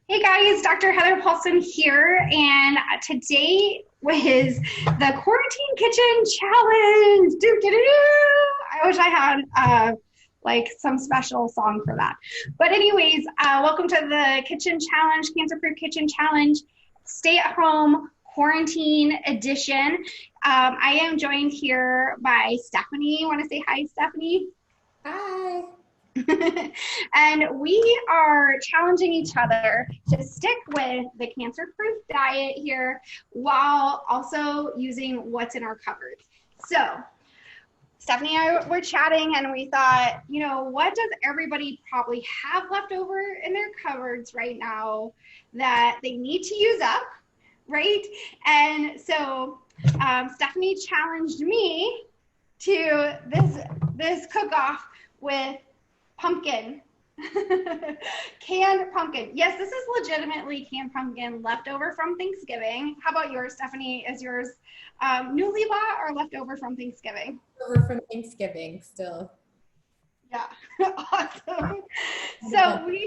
Hey guys, Dr. Heather Paulson here, and today was the Quarantine Kitchen Challenge. I wish I had like some special song for that. But anyways, welcome to the Kitchen Challenge, Cancer-Proof Kitchen Challenge, Stay-at-Home Quarantine Edition. I am joined here by Stephanie. Want to say hi, Stephanie? Hi. And we are challenging each other to stick with the cancer-proof diet here while also using what's in our cupboards. So Stephanie and I were chatting and we thought, what does everybody probably have left over in their cupboards right now that they need to use up, right? And so Stephanie challenged me to this cook-off with pumpkin. Canned pumpkin. Yes, this is legitimately canned pumpkin left over from Thanksgiving. How about yours, Stephanie? Is yours newly bought or left over from Thanksgiving? Over from Thanksgiving still. Yeah, awesome. So we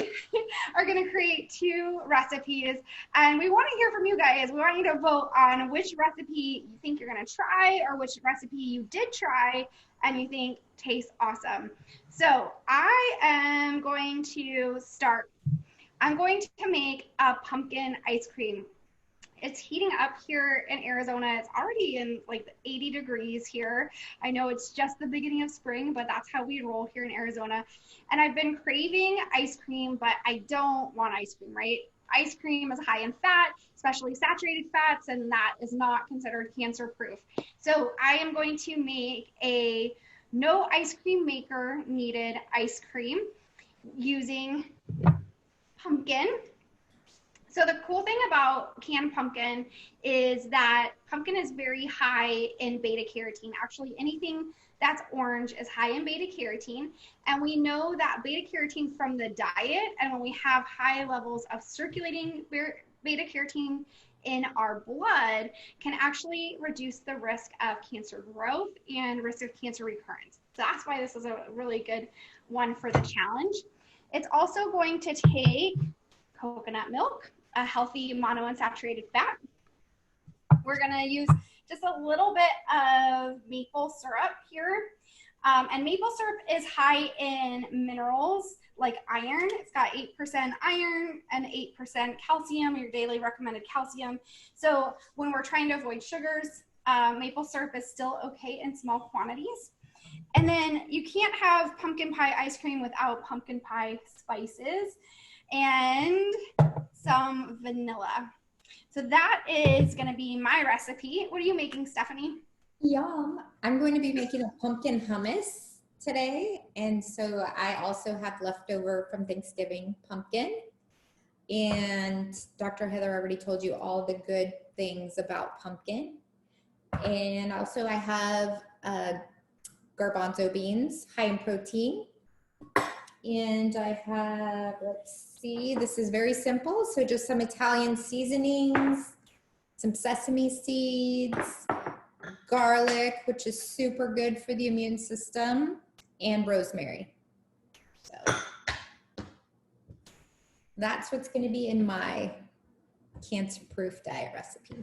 are going to create two recipes, and we want to hear from you guys. We want you to vote on which recipe you think you're going to try or which recipe you did try and you think tastes awesome. So I am going to start. I'm going to make a pumpkin ice cream. It's heating up here in Arizona. It's already in like 80 degrees here. I know it's just the beginning of spring, but that's how we roll here in Arizona. And I've been craving ice cream, but I don't want ice cream, right? Ice cream is high in fat, especially saturated fats, and that is not considered cancer proof. So I am going to make a no ice cream maker needed ice cream using pumpkin. So the cool thing about canned pumpkin is that pumpkin is very high in beta carotene. Actually, anything that's orange is high in beta carotene. And we know that beta carotene from the diet, and when we have high levels of circulating beta carotene in our blood, can actually reduce the risk of cancer growth and risk of cancer recurrence. So that's why this is a really good one for the challenge. It's also going to take coconut milk, a healthy monounsaturated fat. We're going to use just a little bit of maple syrup here. And maple syrup is high in minerals like iron. It's got 8% iron and 8% calcium, your daily recommended calcium. So when we're trying to avoid sugars, maple syrup is still okay in small quantities. And then you can't have pumpkin pie ice cream without pumpkin pie spices and some vanilla. So that is going to be my recipe. What are you making, Stephanie? Yum. I'm going to be making a pumpkin hummus today. And so I also have leftover from Thanksgiving pumpkin. And Dr. Heather already told you all the good things about pumpkin. And also I have garbanzo beans, high in protein. And I have, let's see, this is very simple. So just some Italian seasonings, some sesame seeds, garlic, which is super good for the immune system, and rosemary. So that's what's going to be in my cancer-proof diet recipe.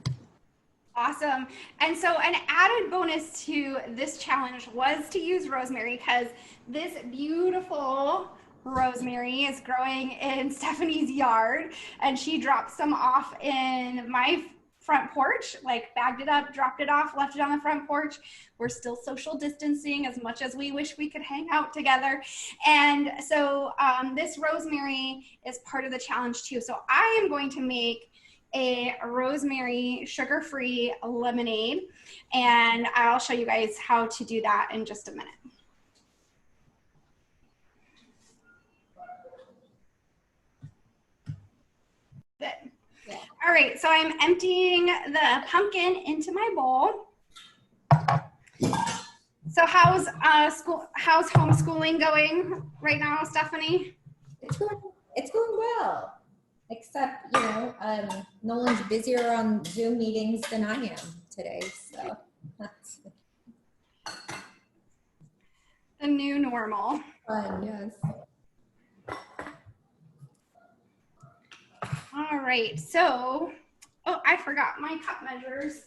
Awesome. And so an added bonus to this challenge was to use rosemary, because this beautiful rosemary is growing in Stephanie's yard, and she dropped some off in my front porch, like bagged it up, dropped it off, left it on the front porch. We're still social distancing as much as we wish we could hang out together. And so this rosemary is part of the challenge too. So I am going to make a rosemary sugar-free lemonade, and I'll show you guys how to do that in just a minute. Good. Yeah. All right, so I'm emptying the pumpkin into my bowl. So how's homeschooling going right now, Stephanie? It's going well. Except, Nolan's busier on Zoom meetings than I am today, so that's the new normal. Fun, yes. All right, so, oh, I forgot my cup measures.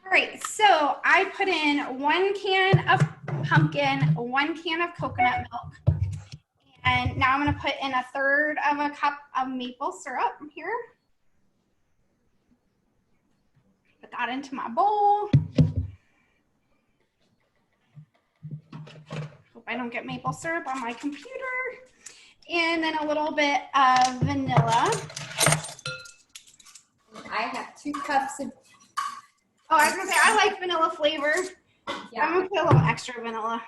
All right, so I put in 1 can of pumpkin, 1 can of coconut milk, and now I'm gonna put in 1/3 of a cup of maple syrup here. Put that into my bowl. Hope I don't get maple syrup on my computer. And then a little bit of vanilla. I have 2 cups of. Oh, I was gonna say, I like vanilla flavor. Yeah. I'm gonna put a little extra vanilla,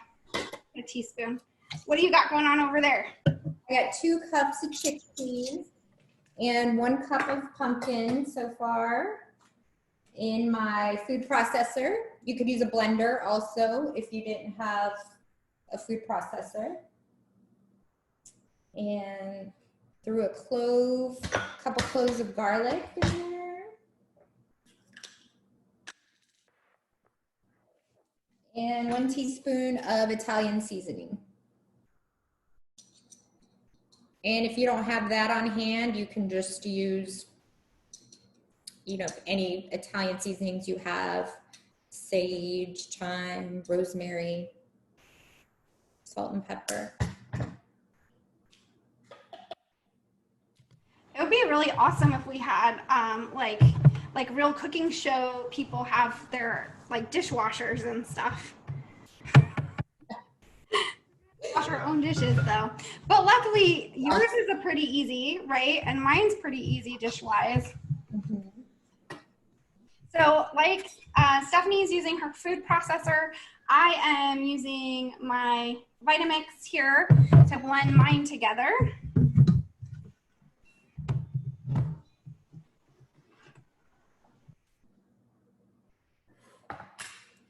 a teaspoon. What do you got going on over there? I got 2 cups of chickpeas and 1 cup of pumpkin so far in my food processor. You could use a blender also if you didn't have a food processor. And threw a couple cloves of garlic in there. And 1 teaspoon of Italian seasoning. And if you don't have that on hand, you can just use, any Italian seasonings you have, sage, thyme, rosemary, salt and pepper. It would be really awesome if we had like real cooking show people have their like dishwashers and stuff. Wash our own dishes though. But luckily yours is a pretty easy, right? And mine's pretty easy dish-wise. Mm-hmm. So like Stephanie's using her food processor, I am using my Vitamix here to blend mine together.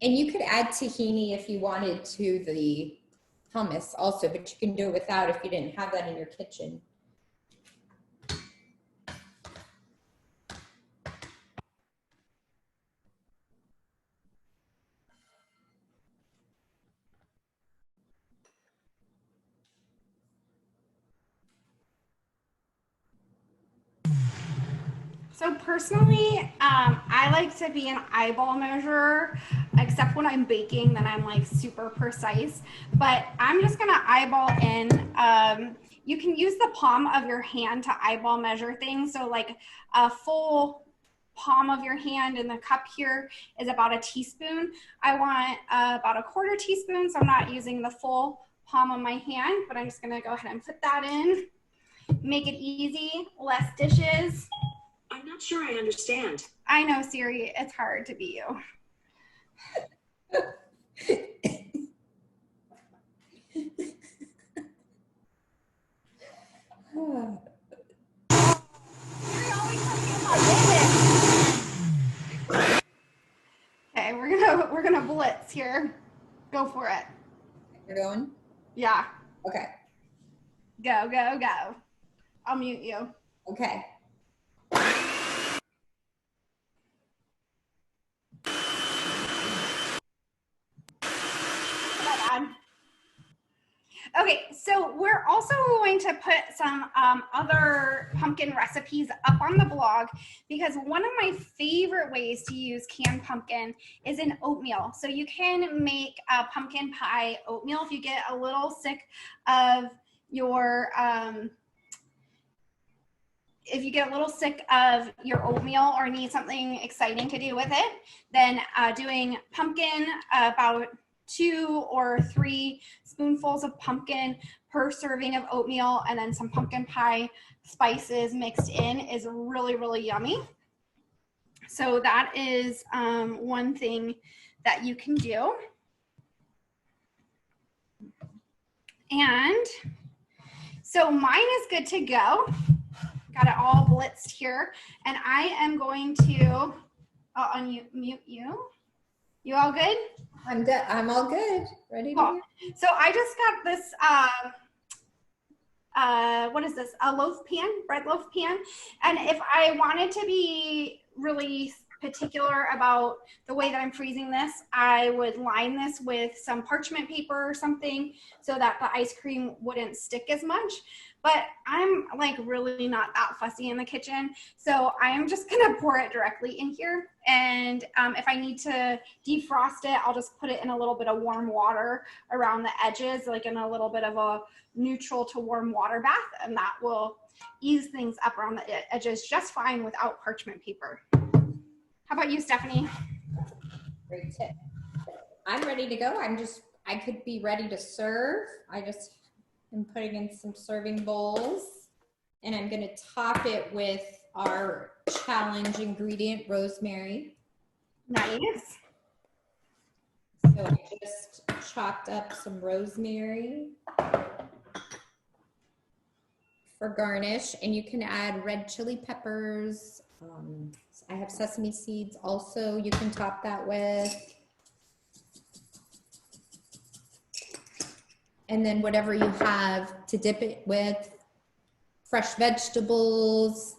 And you could add tahini if you wanted to the hummus also, but you can do it without if you didn't have that in your kitchen. So personally, I like to be an eyeball measurer, except when I'm baking, then I'm like super precise. But I'm just gonna eyeball in. You can use the palm of your hand to eyeball measure things. So like a full palm of your hand in the cup here is about a teaspoon. I want about a 1/4 teaspoon, so I'm not using the full palm of my hand, but I'm just gonna go ahead and put that in. Make it easy, less dishes. I'm not sure I understand. I know, Siri, it's hard to be you. Okay, we're gonna blitz here. Go for it. You're going? Yeah. Okay. Go, go, go. I'll mute you. Okay. Okay, so we're also going to put some other pumpkin recipes up on the blog because one of my favorite ways to use canned pumpkin is in oatmeal. So you can make a pumpkin pie oatmeal if you get a little sick of your oatmeal or need something exciting to do with it, then doing pumpkin, about 2 or 3 spoonfuls of pumpkin per serving of oatmeal, and then some pumpkin pie spices mixed in is really, really yummy. So that is one thing that you can do. And so mine is good to go. Got it all blitzed here. And I am going to unmute you. You all good? I'm good. I'm all good. Ready to cool. So I just got this, what is this? A loaf pan, bread loaf pan. And if I wanted to be really particular about the way that I'm freezing this, I would line this with some parchment paper or something so that the ice cream wouldn't stick as much. But I'm like really not that fussy in the kitchen. So I am just gonna pour it directly in here. And if I need to defrost it, I'll just put it in a little bit of warm water around the edges, like in a little bit of a neutral to warm water bath. And that will ease things up around the edges just fine without parchment paper. How about you, Stephanie? Great tip. I'm ready to go. I could be ready to serve. I just am putting in some serving bowls, and I'm going to top it with our challenge ingredient, rosemary. Nice. So I just chopped up some rosemary for garnish, and you can add red chili peppers. I have sesame seeds also you can top that with. And then whatever you have to dip it with, fresh vegetables,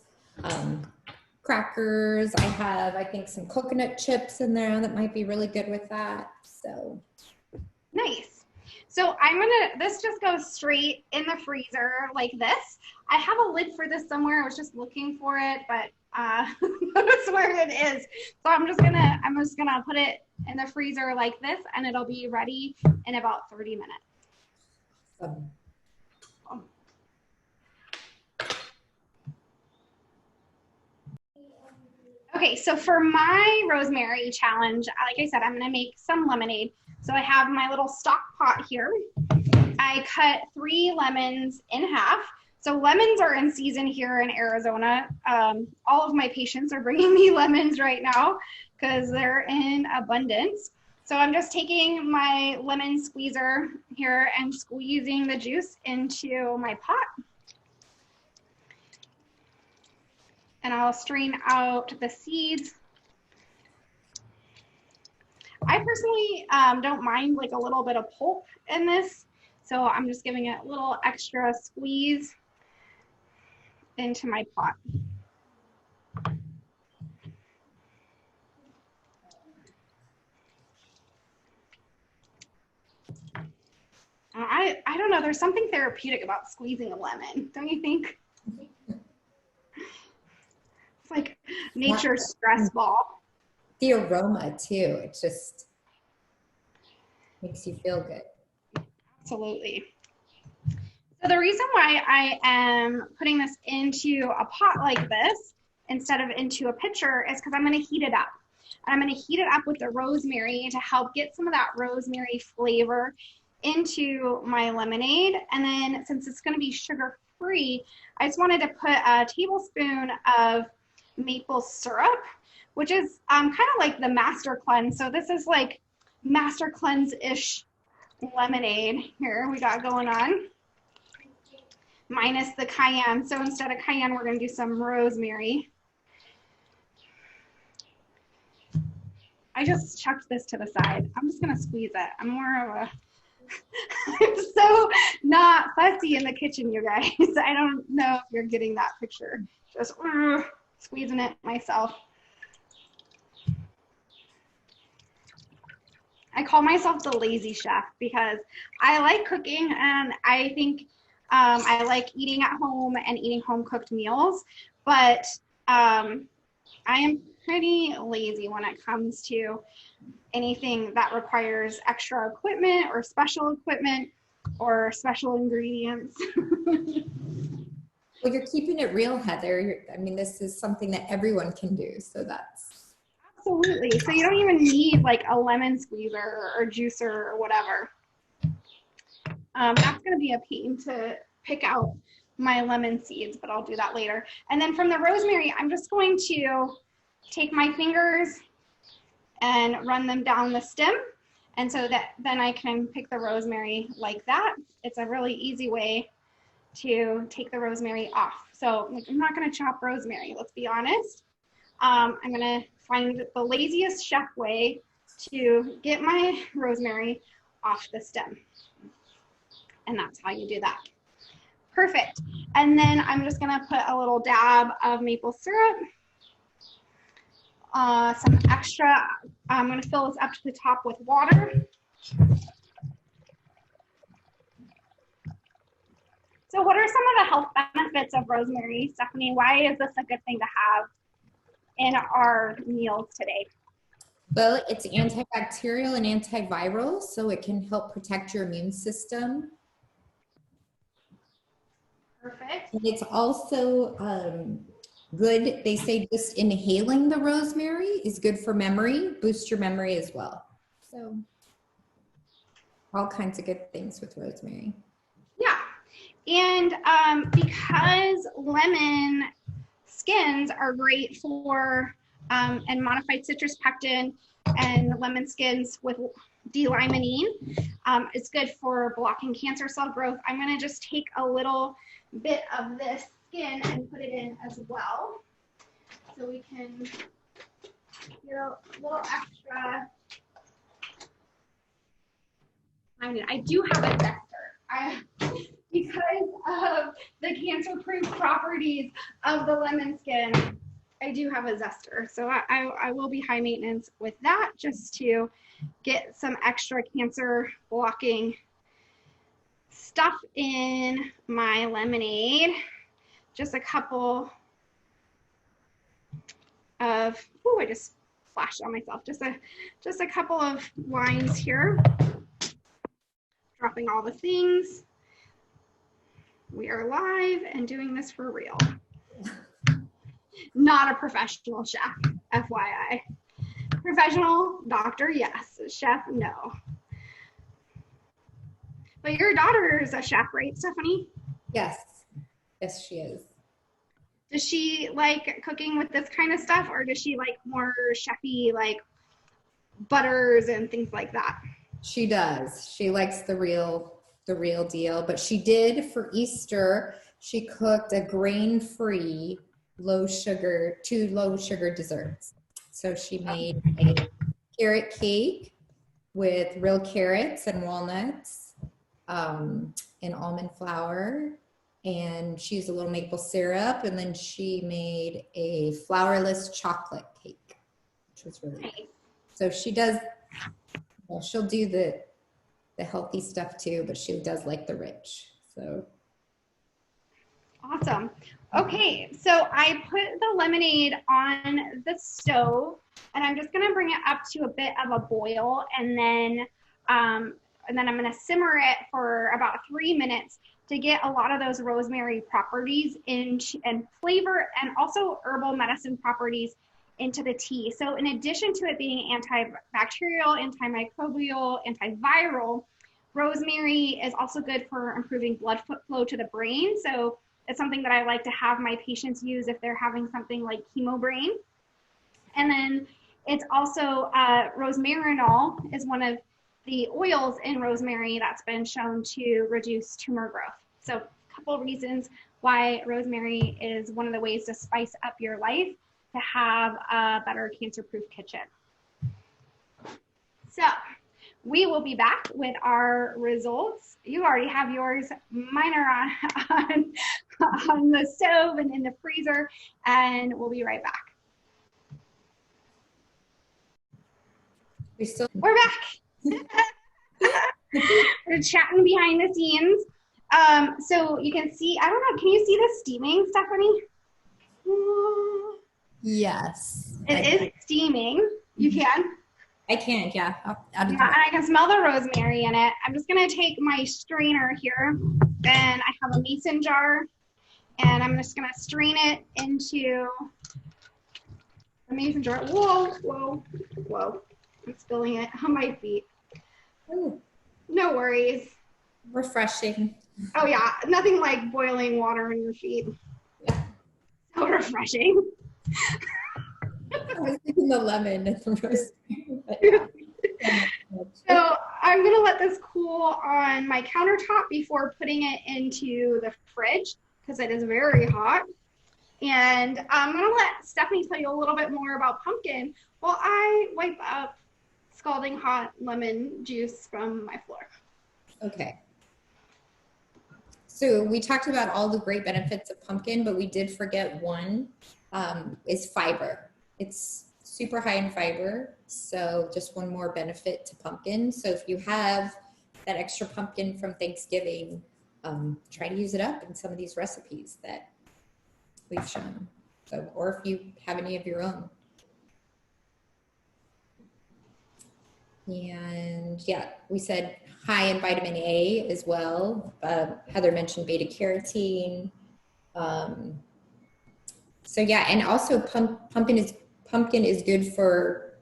crackers. I have, I think, some coconut chips in there that might be really good with that. So nice. So this just goes straight in the freezer like this. I have a lid for this somewhere. I was just looking for it, but that's where it is. So I'm just gonna put it in the freezer like this, and it'll be ready in about 30 minutes. Okay, so for my rosemary challenge, like I said, I'm gonna make some lemonade. So I have my little stock pot here. I cut 3 lemons in half. So lemons are in season here in Arizona. All of my patients are bringing me lemons right now because they're in abundance. So I'm just taking my lemon squeezer here and squeezing the juice into my pot. And I'll strain out the seeds. I personally don't mind like a little bit of pulp in this. So I'm just giving it a little extra squeeze into my pot. I don't know, there's something therapeutic about squeezing a lemon, don't you think? It's like nature's stress ball. the aroma too, it just makes you feel good. Absolutely. So the reason why I am putting this into a pot like this instead of into a pitcher is because I'm going to heat it up. And I'm going to heat it up with the rosemary to help get some of that rosemary flavor into my lemonade. And then since it's going to be sugar-free, I just wanted to put a tablespoon of maple syrup, which is kind of like the Master Cleanse. So this is like Master Cleanse-ish lemonade here we got going on, minus the cayenne. So instead of cayenne, we're going to do some rosemary. I just chucked this to the side. I'm just going to squeeze it. I'm more of a I'm so not fussy in the kitchen, you guys. I don't know if you're getting that picture. Just squeezing it myself. I call myself the lazy chef because I like cooking and I think I like eating at home and eating home cooked meals, but I am pretty lazy when it comes to anything that requires extra equipment or special ingredients. Well, you're keeping it real, Heather. I mean, this is something that everyone can do, so that's... Absolutely. So you don't even need like a lemon squeezer or juicer or whatever. That's going to be a pain to pick out my lemon seeds, but I'll do that later. And then from the rosemary, I'm just going to take my fingers and run them down the stem. And so that then I can pick the rosemary like that. It's a really easy way to take the rosemary off. So like, I'm not going to chop rosemary, let's be honest. I'm going to find the laziest chef way to get my rosemary off the stem. And that's how you do that. Perfect. And then I'm just going to put a little dab of maple syrup some extra, I'm going to fill this up to the top with water. So what are some of the health benefits of rosemary, Stephanie? Why is this a good thing to have in our meals today? Well, it's antibacterial and antiviral, so it can help protect your immune system. Perfect. And it's also good. They say just inhaling the rosemary is good for memory, boost your memory as well. So all kinds of good things with rosemary. Yeah. And because lemon skins are great for, and modified citrus pectin and lemon skins with D-limonene, it's good for blocking cancer cell growth. I'm going to just take a little bit of this skin and put it in as well, so we can get a little extra. I do have a zester. Because of the cancer-proof properties of the lemon skin, I do have a zester. So I will be high maintenance with that, just to get some extra cancer blocking stuff in my lemonade. Just a couple of, I just flashed on myself. Just a couple of lines here. Dropping all the things. We are live and doing this for real. Not a professional chef, FYI. Professional doctor, yes. Chef, no. But your daughter is a chef, right, Stephanie? Yes. Yes, she is. Does she like cooking with this kind of stuff, or does she like more chefy, like butters and things like that? She does. She likes the real deal. But she did, for Easter, she cooked a grain-free, two low sugar desserts. So she made a carrot cake with real carrots and walnuts, and almond flour, and she used a little maple syrup, and then she made a flourless chocolate cake, which was really nice. So she does, well, she'll do the healthy stuff too, but she does like the rich. So awesome. Okay, so I put the lemonade on the stove, and I'm just gonna bring it up to a bit of a boil, and then I'm gonna simmer it for about 3 minutes to get a lot of those rosemary properties and flavor, and also herbal medicine properties into the tea. So in addition to it being antibacterial, antimicrobial, antiviral, rosemary is also good for improving blood flow to the brain. So it's something that I like to have my patients use if they're having something like chemo brain. And then it's also rosmarinol is one of the oils in rosemary that's been shown to reduce tumor growth. So a couple of reasons why rosemary is one of the ways to spice up your life to have a better cancer-proof kitchen. So we will be back with our results. You already have yours. Mine are on the stove and in the freezer, and we'll be right back. We're back. We're chatting behind the scenes. So you can see, I don't know, can you see the steaming, Stephanie? yes. It is steaming. You can? I can, yeah. Yeah, and I can smell the rosemary in it. I'm just gonna take my strainer here, and I have a mason jar, and I'm just gonna strain it into a mason jar. Whoa, whoa, whoa. I'm spilling it on my feet. Ooh. No worries. Refreshing. Oh yeah, nothing like boiling water on your feet. Yeah. So refreshing. I was thinking the lemon and the rosemary. So I'm gonna let this cool on my countertop before putting it into the fridge, because it is very hot. And I'm gonna let Stephanie tell you a little bit more about pumpkin while I wipe up scalding hot lemon juice from my floor. Okay. So we talked about all the great benefits of pumpkin, but we did forget one, is fiber. It's super high in fiber. So just one more benefit to pumpkin. So if you have that extra pumpkin from Thanksgiving, try to use it up in some of these recipes that we've shown. So, or if you have any of your own. And yeah, we said high in vitamin A as well. Heather mentioned beta carotene. So yeah, and also pumpkin is good for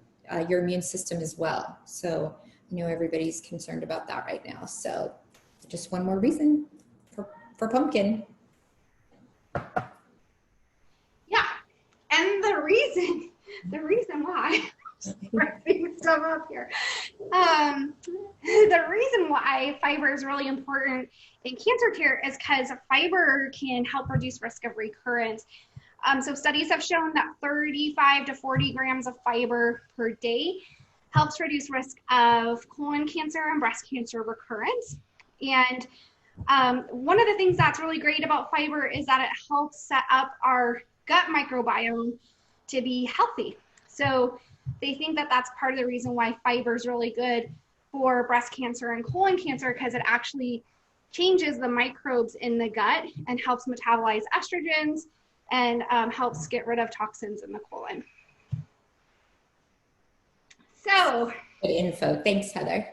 your immune system as well. So I know everybody's concerned about that right now. So just one more reason for pumpkin. Yeah, and the reason why, writing stuff up here. The reason why fiber is really important in cancer care is because fiber can help reduce risk of recurrence. So studies have shown that 35 to 40 grams of fiber per day helps reduce risk of colon cancer and breast cancer recurrence. And one of the things that's really great about fiber is that it helps set up our gut microbiome to be healthy. So they think that that's part of the reason why fiber is really good for breast cancer and colon cancer, because it actually changes the microbes in the gut and helps metabolize estrogens and helps get rid of toxins in the colon. So, good info. Thanks, Heather.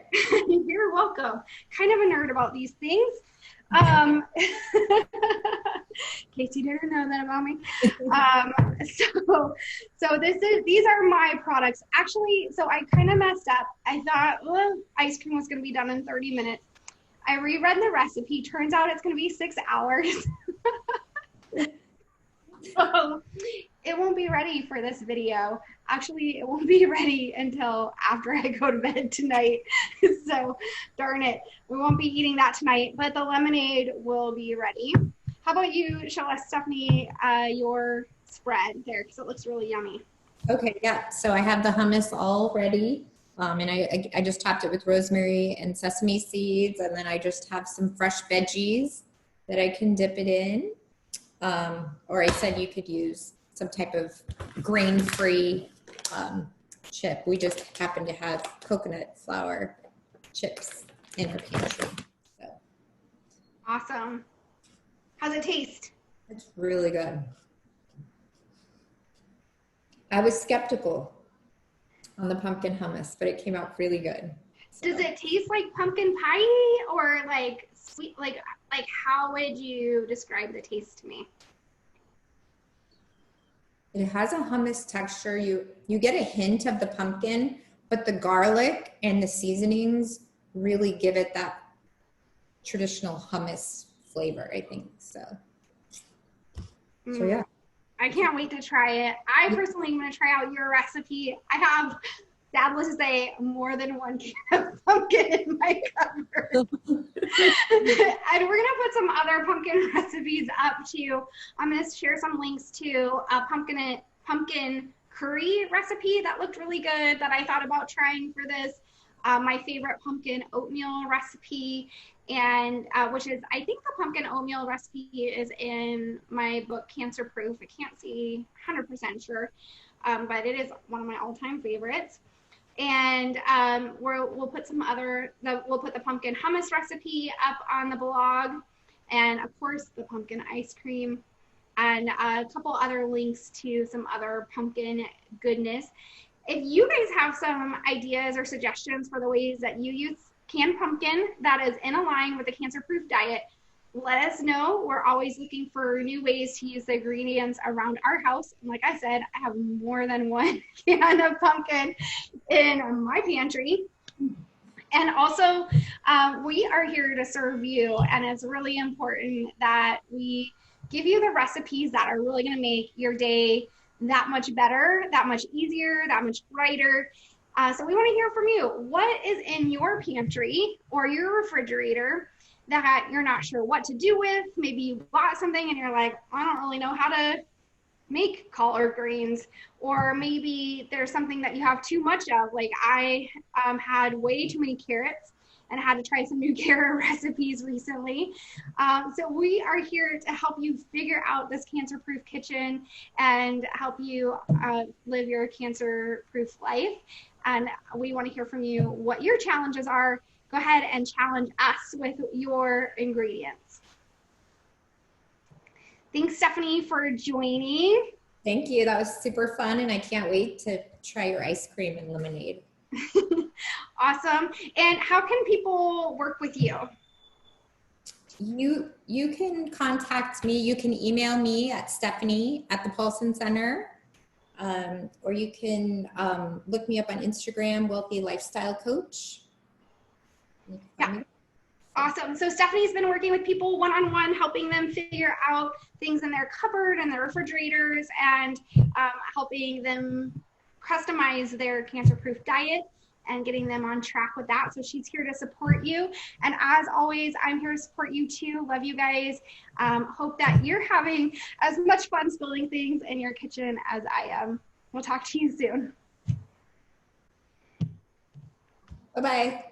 You're welcome. Kind of a nerd about these things. In case you didn't know that about me. So these are my products. Actually, so I kind of messed up. I thought, well, ice cream was going to be done in 30 minutes. I reread the recipe. Turns out it's going to be 6 hours. So it won't be ready for this video. Actually, it won't be ready until after I go to bed tonight. So darn it, we won't be eating that tonight, but the lemonade will be ready. How about you show us, Stephanie, your spread there, because it looks really yummy. Okay, yeah, so I have the hummus all ready. And I just topped it with rosemary and sesame seeds, and then I just have some fresh veggies that I can dip it in. Or I said you could use some type of grain-free chip. We just happen to have coconut flour chips in our pantry. So. Awesome. How's it taste? It's really good. I was skeptical on the pumpkin hummus, but it came out really good. So. Does it taste like pumpkin pie or like sweet? Like how would you describe the taste to me? It has a hummus texture. You get a hint of the pumpkin, but the garlic and the seasonings really give it that traditional hummus flavor, I think. So yeah. I can't wait to try it. I personally am going to try out your recipe. I have, sadly to say, more than one can of pumpkin in my cupboard. And we're going to put some other pumpkin recipes up too. I'm going to share some links to a pumpkin curry recipe that looked really good that I thought about trying for this. My favorite pumpkin oatmeal recipe, and which is, I think the pumpkin oatmeal recipe is in my book, Cancer Proof. I can't see 100% sure, but it is one of my all-time favorites. And we'll put we'll put the pumpkin hummus recipe up on the blog, and of course the pumpkin ice cream, and a couple other links to some other pumpkin goodness. If you guys have some ideas or suggestions for the ways that you use canned pumpkin that is in line with the cancer-proof diet, let us know. We're always looking for new ways to use the ingredients around our house. And like I said, I have more than one can of pumpkin in my pantry. And also, we are here to serve you, and it's really important that we give you the recipes that are really going to make your day that much better, that much easier, that much brighter. So we want to hear from you. What is in your pantry or your refrigerator that you're not sure what to do with? Maybe you bought something and you're like, I don't really know how to make collard greens. Or maybe there's something that you have too much of. Like I had way too many carrots and had to try some new Kara recipes recently. So we are here to help you figure out this cancer-proof kitchen and help you live your cancer-proof life. And we want to hear from you what your challenges are. Go ahead and challenge us with your ingredients. Thanks, Stephanie, for joining. Thank you. That was super fun, and I can't wait to try your ice cream and lemonade. Awesome. And how can people work with you? You can contact me. You can email me at Stephanie at the Paulson Center, or you can look me up on Instagram, Wealthy Lifestyle Coach. Yeah. Awesome. So Stephanie's been working with people one-on-one, helping them figure out things in their cupboard and their refrigerators, and helping them customize their cancer-proof diet and getting them on track with that. So she's here to support you. And as always, I'm here to support you too. Love you guys. Hope that you're having as much fun spilling things in your kitchen as I am. We'll talk to you soon. Bye-bye.